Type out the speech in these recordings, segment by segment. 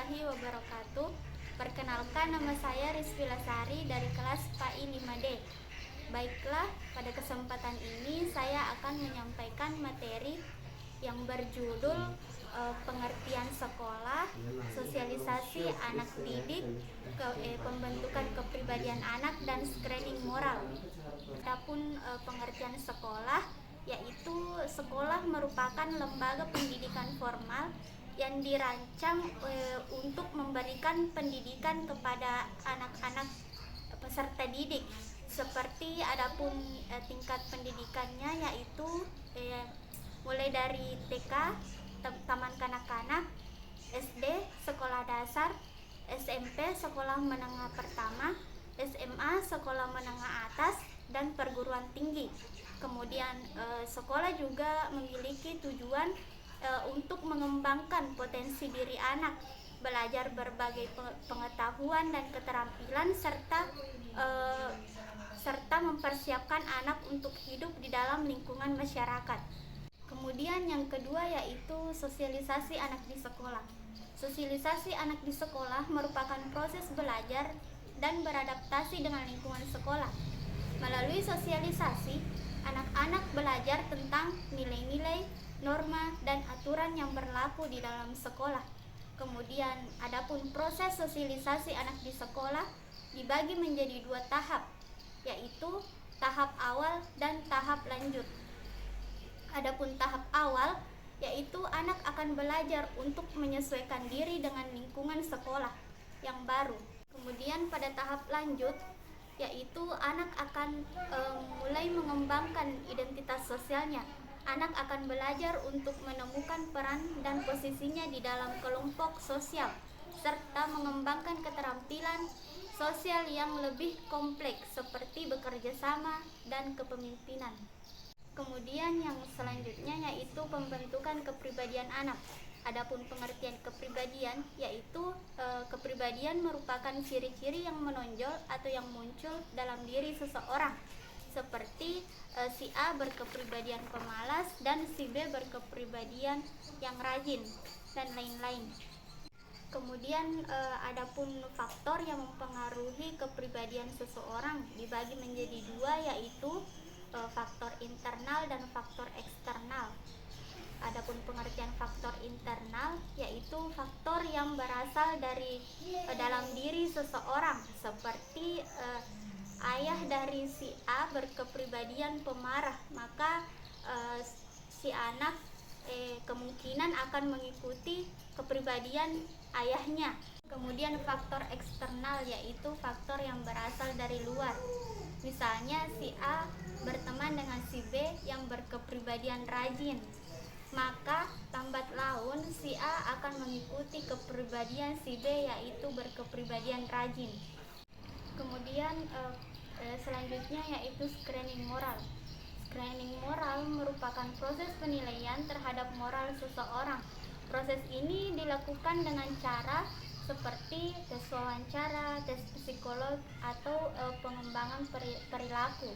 warahmatullahi wabarakatuh. Perkenalkan, nama saya Rizky Lasari dari kelas PAI 5D. Baiklah, pada kesempatan ini saya akan menyampaikan materi yang berjudul pengertian sekolah, sosialisasi anak didik, pembentukan kepribadian anak, dan screening moral. Adapun pengertian sekolah, yaitu sekolah merupakan lembaga pendidikan formal yang dirancang untuk memberikan pendidikan kepada anak-anak peserta didik. Seperti adapun tingkat pendidikannya, yaitu mulai dari TK, taman kanak-kanak, SD, sekolah dasar, SMP, sekolah menengah pertama, SMA, sekolah menengah atas, dan perguruan tinggi. Kemudian sekolah juga memiliki tujuan untuk mengembangkan potensi diri anak, belajar berbagai pengetahuan dan keterampilan, serta mempersiapkan anak untuk hidup di dalam lingkungan masyarakat. Kemudian yang kedua yaitu sosialisasi anak di sekolah. Sosialisasi anak di sekolah merupakan proses belajar dan beradaptasi dengan lingkungan sekolah. Melalui sosialisasi, anak-anak belajar tentang nilai-nilai, norma, dan aturan yang berlaku di dalam sekolah. Kemudian, adapun proses sosialisasi anak di sekolah dibagi menjadi 2 tahap, yaitu tahap awal dan tahap lanjut. Adapun tahap awal, yaitu anak akan belajar untuk menyesuaikan diri dengan lingkungan sekolah yang baru. Kemudian pada tahap lanjut, yaitu anak akan mulai mengembangkan identitas sosialnya. Anak akan belajar untuk menemukan peran dan posisinya di dalam kelompok sosial, serta mengembangkan keterampilan sosial yang lebih kompleks seperti bekerja sama dan kepemimpinan. Kemudian yang selanjutnya yaitu pembentukan kepribadian anak. Adapun pengertian kepribadian, yaitu kepribadian merupakan ciri-ciri yang menonjol atau yang muncul dalam diri seseorang, seperti si A berkepribadian pemalas dan si B berkepribadian yang rajin, dan lain-lain. Kemudian adapun faktor yang mempengaruhi kepribadian seseorang dibagi menjadi 2, yaitu faktor internal dan faktor eksternal. Adapun pengertian faktor internal yaitu faktor yang berasal dari dalam diri seseorang, seperti ayah dari si A berkepribadian pemarah, maka si anak kemungkinan akan mengikuti kepribadian ayahnya. Kemudian faktor eksternal yaitu faktor yang berasal dari luar. Misalnya si A berteman dengan si B yang berkepribadian rajin, maka lambat laun si A akan mengikuti kepribadian si B yaitu berkepribadian rajin. Kemudian selanjutnya yaitu screening moral. Screening moral merupakan proses penilaian terhadap moral seseorang. Proses ini dilakukan dengan cara seperti tes wawancara, tes psikolog, atau pengembangan perilaku.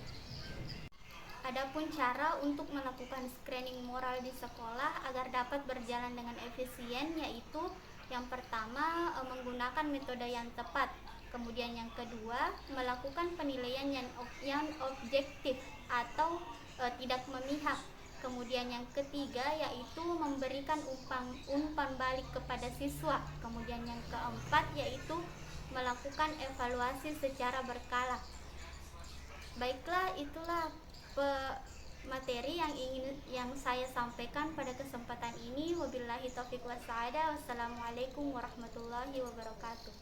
Adapun cara untuk melakukan screening moral di sekolah agar dapat berjalan dengan efisien, yaitu yang pertama menggunakan metode yang tepat. Kemudian yang kedua, melakukan penilaian yang objektif atau tidak memihak. Kemudian yang ketiga yaitu memberikan umpan balik kepada siswa. Kemudian yang keempat yaitu melakukan evaluasi secara berkala. Baiklah, itulah materi yang saya sampaikan pada kesempatan ini. Wabillahi taufiq wassadah. Wassalamualaikum warahmatullahi wabarakatuh.